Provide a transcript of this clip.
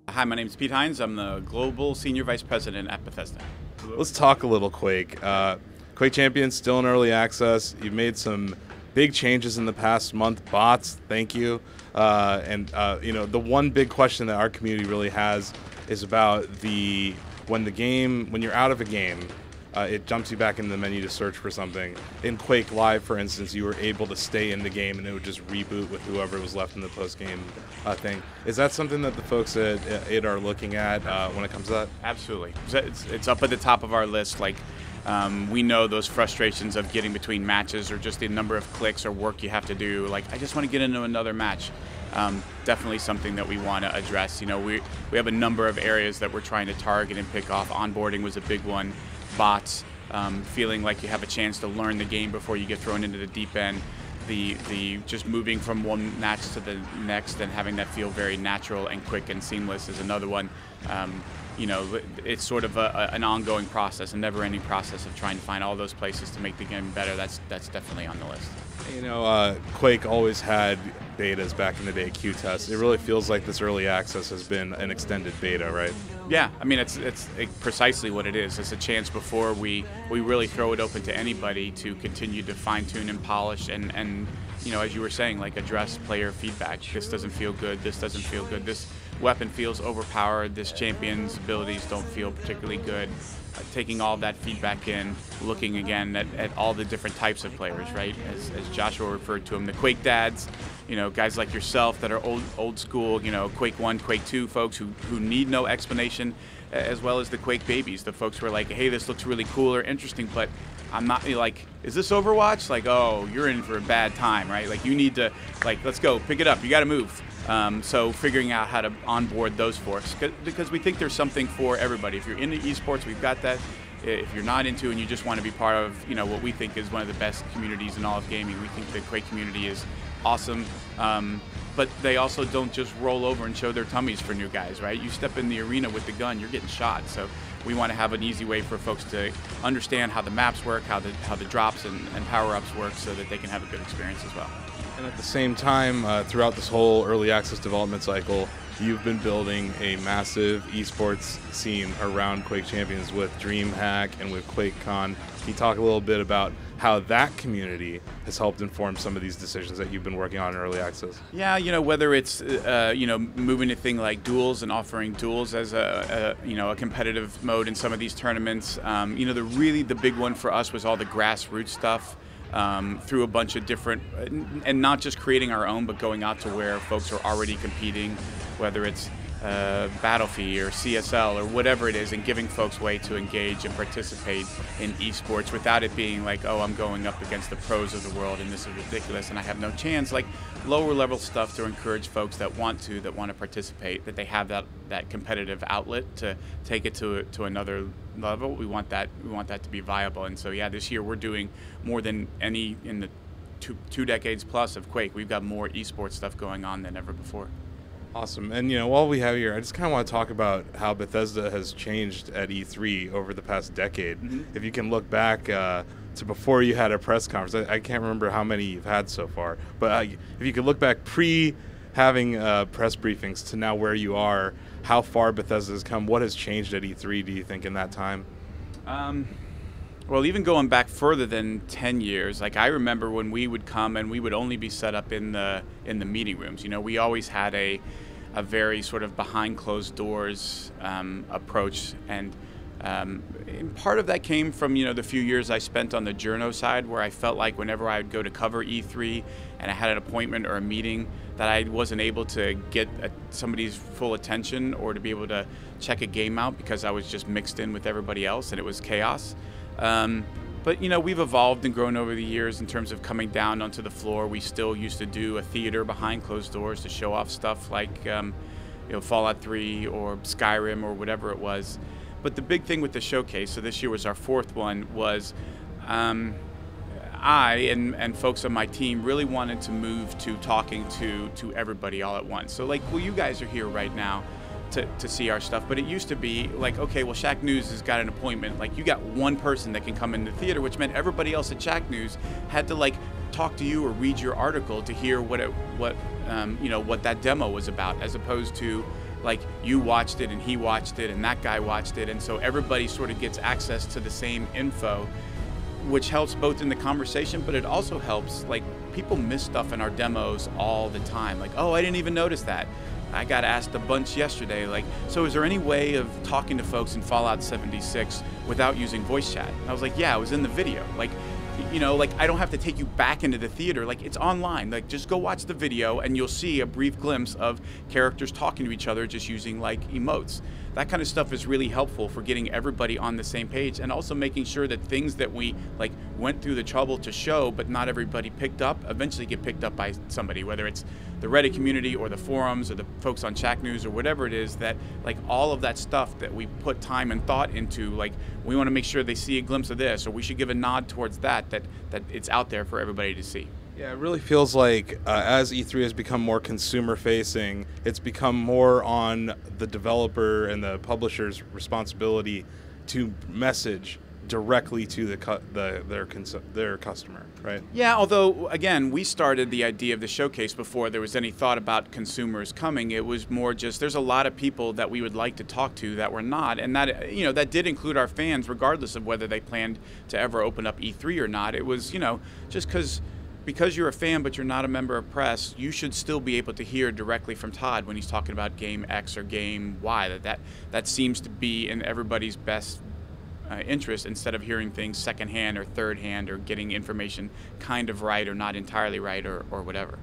Hi, my name is Pete Hines. I'm the Global Senior Vice President at Bethesda. Let's talk a little Quake. Quake Champions still in early access. You've made some big changes in the past month. Bots, thank you. The one big question that our community really has is about when you're out of a game, it jumps you back into the menu to search for something. In Quake Live, for instance, you were able to stay in the game and it would just reboot with whoever was left in the post-game thing. Is that something that the folks at it are looking at when it comes to that? Absolutely. It's up at the top of our list. We know those frustrations of getting between matches or just the number of clicks or work you have to do. I just want to get into another match. Definitely something that we want to address. We have a number of areas that we're trying to target and pick off. Onboarding was a big one. Bots, feeling like you have a chance to learn the game before you get thrown into the deep end. The just moving from one match to the next and having that feel very natural and quick and seamless is another one. It's sort of an ongoing process, a never-ending process of trying to find all those places to make the game better. That's definitely on the list. Quake always had betas back in the day, Q-tests. It really feels like this early access has been an extended beta, right? Yeah, I mean, it's precisely what it is. It's a chance before we really throw it open to anybody to continue to fine-tune and polish and as you were saying, address player feedback. This doesn't feel good. This doesn't feel good. This weapon feels overpowered. This champion's abilities don't feel particularly good. Taking all that feedback in, looking again at all the different types of players, right? As Joshua referred to them, the Quake dads, guys like yourself that are old school, Quake 1, Quake 2 folks who need no explanation, as well as the Quake babies, the folks who are like, hey, this looks really cool or interesting, but I'm not is this Overwatch? Oh, you're in for a bad time, right? You need to, let's go, pick it up, you got to move. So figuring out how to onboard those folks, because we think there's something for everybody. If you're into esports, we've got that. If you're not into and you just want to be part of, what we think is one of the best communities in all of gaming, we think the Quake community is awesome. But they also don't just roll over and show their tummies for new guys, right? You step in the arena with the gun, you're getting shot. So we want to have an easy way for folks to understand how the maps work, how the drops and power-ups work, so that they can have a good experience as well. And at the same time, throughout this whole early access development cycle, you've been building a massive esports scene around Quake Champions with DreamHack and with QuakeCon. Can you talk a little bit about how that community has helped inform some of these decisions that you've been working on in early access? Yeah, whether it's moving to things like duels and offering duels as a competitive mode in some of these tournaments. The big one for us was all the grassroots stuff. Through a bunch of different, and not just creating our own, but going out to where folks are already competing, whether it's Battlefield or CSL or whatever it is, and giving folks way to engage and participate in esports without it being oh, I'm going up against the pros of the world and this is ridiculous and I have no chance. Lower level stuff to encourage folks that want to participate, that they have that competitive outlet to take it to another level. We want that to be viable. And so yeah, this year we're doing more than any in the two decades plus of Quake. We've got more esports stuff going on than ever before. Awesome. And while we have you here, I just kind of want to talk about how Bethesda has changed at E3 over the past decade. Mm-hmm. If you can look back to before you had a press conference, I can't remember how many you've had so far, but if you could look back having press briefings to now where you are, how far Bethesda has come, what has changed at E3, do you think, in that time? Well, even going back further than 10 years, I remember when we would come and we would only be set up in the meeting rooms. We always had a very sort of behind closed doors approach, and part of that came from the few years I spent on the journo side, where I felt like whenever I would go to cover E3 and I had an appointment or a meeting, that I wasn't able to get somebody's full attention or to be able to check a game out because I was just mixed in with everybody else and it was chaos. But we've evolved and grown over the years in terms of coming down onto the floor. We still used to do a theater behind closed doors to show off stuff like Fallout 3 or Skyrim or whatever it was. But the big thing with the showcase, so this year was our fourth one, was I and folks on my team really wanted to move to talking to everybody all at once. So you guys are here right now to see our stuff, but it used to be okay, well, Shacknews has got an appointment. You got one person that can come in the theater, which meant everybody else at Shacknews had to talk to you or read your article to hear what that demo was about, as opposed to like you watched it and he watched it and that guy watched it, and so everybody sort of gets access to the same info, which helps both in the conversation, but it also helps, like, people miss stuff in our demos all the time. Like, oh, I didn't even notice that. I got asked a bunch yesterday, like, so is there any way of talking to folks in Fallout 76 without using voice chat? And I was like, yeah, it was in the video. Like, like I don't have to take you back into the theater. Like, it's online. Like, just go watch the video and you'll see a brief glimpse of characters talking to each other just using like emotes. That kind of stuff is really helpful for getting everybody on the same page, and also making sure that things that we like went through the trouble to show but not everybody picked up eventually get picked up by somebody, whether it's the Reddit community or the forums or the folks on Shacknews or whatever it is, that like all of that stuff that we put time and thought into, like we want to make sure they see a glimpse of this, or we should give a nod towards that it's out there for everybody to see. Yeah, it really feels like as E3 has become more consumer-facing, it's become more on the developer and the publisher's responsibility to message directly to their customer, right? Yeah, although, again, we started the idea of the showcase before there was any thought about consumers coming. It was more just there's a lot of people that we would like to talk to that were not, and that that did include our fans, regardless of whether they planned to ever open up E3 or not. It was, just because you're a fan but you're not a member of press, you should still be able to hear directly from Todd when he's talking about game X or game Y. That seems to be in everybody's best interest, instead of hearing things secondhand or third hand, or getting information kind of right or not entirely right, or whatever.